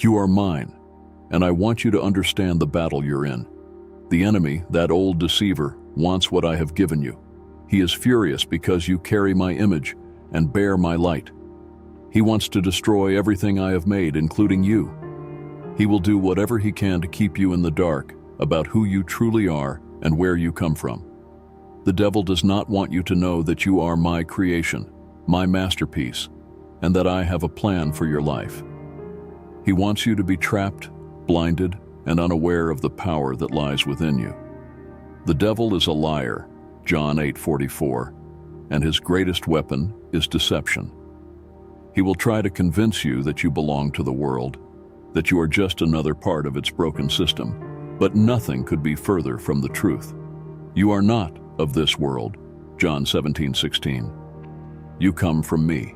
You are mine, and I want you to understand the battle you're in. The enemy, that old deceiver, wants what I have given you. He is furious because you carry my image and bear my light. He wants to destroy everything I have made, including you. He will do whatever he can to keep you in the dark about who you truly are and where you come from. The devil does not want you to know that you are my creation, my masterpiece, and that I have a plan for your life. He wants you to be trapped, blinded, and unaware of the power that lies within you. The devil is a liar, John 8:44, and his greatest weapon is deception. He will try to convince you that you belong to the world, that you are just another part of its broken system, but nothing could be further from the truth. You are not of this world, John 17:16. You come from me.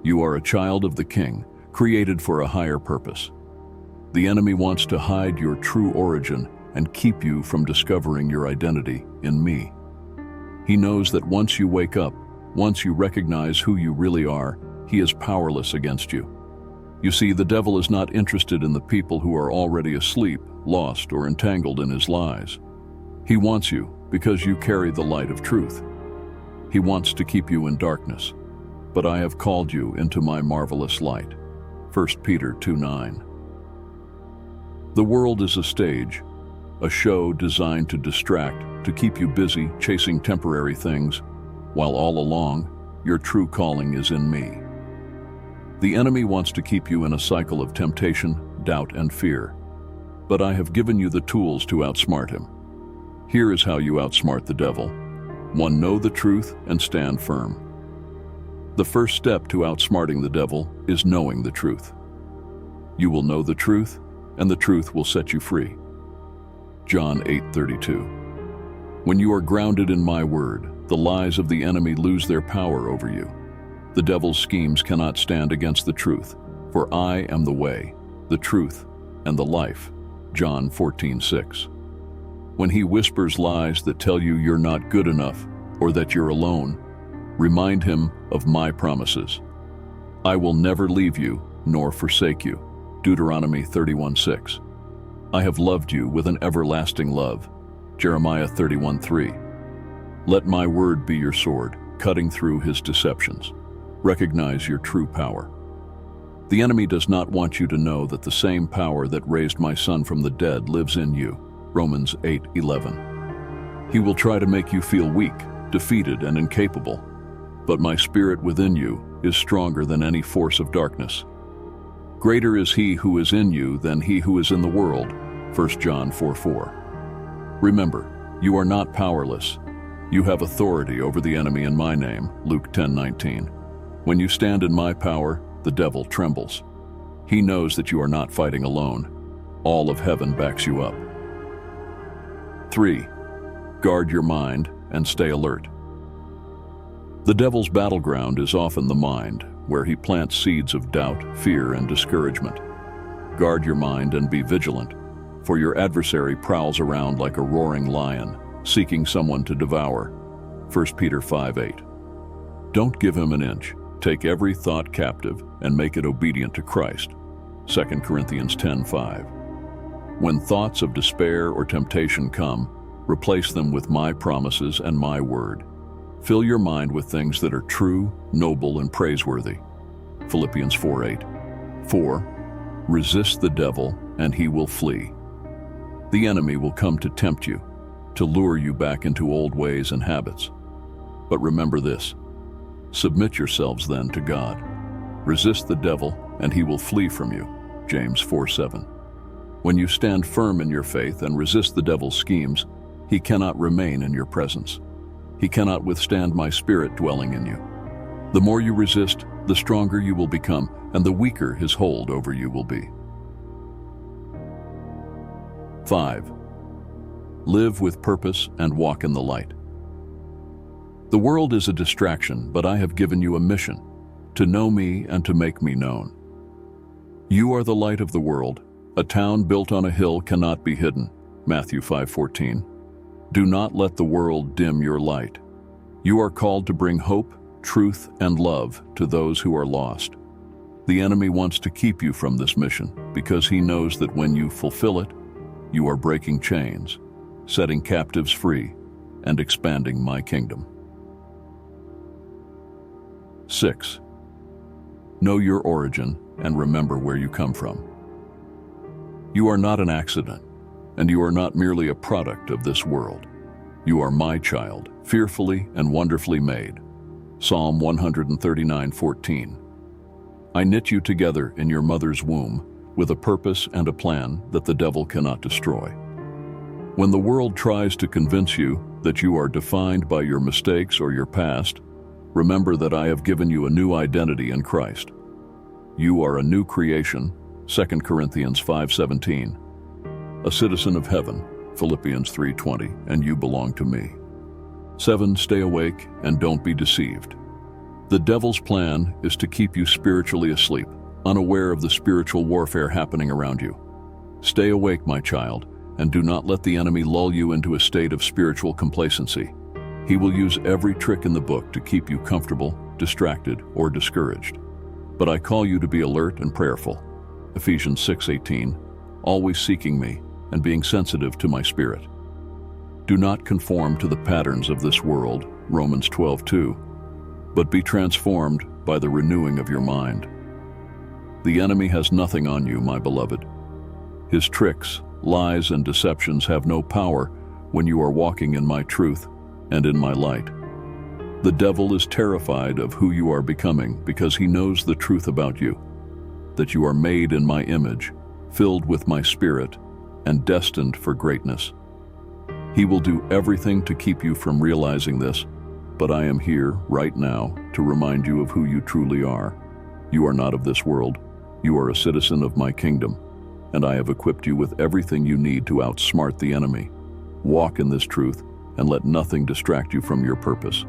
You are a child of the King, created for a higher purpose. The enemy wants to hide your true origin and keep you from discovering your identity in me. He knows that once you wake up, once you recognize who you really are, he is powerless against you. You see, the devil is not interested in the people who are already asleep, lost, or entangled in his lies. He wants you because you carry the light of truth. He wants to keep you in darkness, but I have called you into my marvelous light. 1 Peter 2:9. The world is a stage, a show designed to distract, to keep you busy chasing temporary things, while all along, your true calling is in me. The enemy wants to keep you in a cycle of temptation, doubt, and fear, but I have given you the tools to outsmart him. Here is how you outsmart the devil. 1. Know the truth and stand firm. The first step to outsmarting the devil is knowing the truth. You will know the truth, and the truth will set you free. John 8:32. When you are grounded in my word, the lies of the enemy lose their power over you. The devil's schemes cannot stand against the truth, for I am the way, the truth, and the life. John 14:6. When he whispers lies that tell you you're not good enough or that you're alone, remind him of my promises. I will never leave you nor forsake you. Deuteronomy 31:6. I have loved you with an everlasting love. Jeremiah 31:3. Let my word be your sword, cutting through his deceptions. Recognize your true power. The enemy does not want you to know that the same power that raised my son from the dead lives in you. Romans 8:11. He will try to make you feel weak, defeated, and incapable, but my spirit within you is stronger than any force of darkness. Greater is he who is in you than he who is in the world. 1 John 4:4. Remember, you are not powerless. You have authority over the enemy in my name. Luke 10:19. When you stand in my power, the devil trembles. He knows that you are not fighting alone. All of heaven backs you up. 3. Guard your mind and stay alert. The devil's battleground is often the mind, where he plants seeds of doubt, fear, and discouragement. Guard your mind and be vigilant, for your adversary prowls around like a roaring lion, seeking someone to devour. 1 Peter 5:8. Don't give him an inch. Take every thought captive and make it obedient to Christ. 2 Corinthians 10:5. When thoughts of despair or temptation come, replace them with my promises and my word. Fill your mind with things that are true, noble, and praiseworthy. Philippians 4:8. 4. Resist the devil, and he will flee. The enemy will come to tempt you, to lure you back into old ways and habits. But remember this: submit yourselves then to God. Resist the devil, and he will flee from you. James 4:7. When you stand firm in your faith and resist the devil's schemes, he cannot remain in your presence. He cannot withstand my spirit dwelling in you. The more you resist, the stronger you will become, and the weaker his hold over you will be. 5. Live with purpose and walk in the light. The world is a distraction, but I have given you a mission: to know me and to make me known. You are the light of the world. A town built on a hill cannot be hidden. Matthew 5:14. Do not let the world dim your light. You are called to bring hope, truth, and love to those who are lost. The enemy wants to keep you from this mission because he knows that when you fulfill it, you are breaking chains, setting captives free, and expanding my kingdom. 6. Know your origin and remember where you come from. You are not an accident, and you are not merely a product of this world. You are my child, fearfully and wonderfully made. Psalm 139:14. I knit you together in your mother's womb with a purpose and a plan that the devil cannot destroy. When the world tries to convince you that you are defined by your mistakes or your past, remember that I have given you a new identity in Christ. You are a new creation, 2 Corinthians 5:17. A citizen of heaven, Philippians 3:20, and you belong to me. 7. Stay awake and don't be deceived. The devil's plan is to keep you spiritually asleep, unaware of the spiritual warfare happening around you. Stay awake, my child, and do not let the enemy lull you into a state of spiritual complacency. He will use every trick in the book to keep you comfortable, distracted, or discouraged. But I call you to be alert and prayerful. Ephesians 6:18, always seeking me and being sensitive to my spirit. Do not conform to the patterns of this world, Romans 12:2, but be transformed by the renewing of your mind. The enemy has nothing on you, my beloved. His tricks, lies, and deceptions have no power when you are walking in my truth and in my light. The devil is terrified of who you are becoming because he knows the truth about you, that you are made in my image, filled with my spirit, and destined for greatness. He will do everything to keep you from realizing this, but I am here right now to remind you of who you truly are. You are not of this world. You are a citizen of my kingdom, and I have equipped you with everything you need to outsmart the enemy. Walk in this truth and let nothing distract you from your purpose.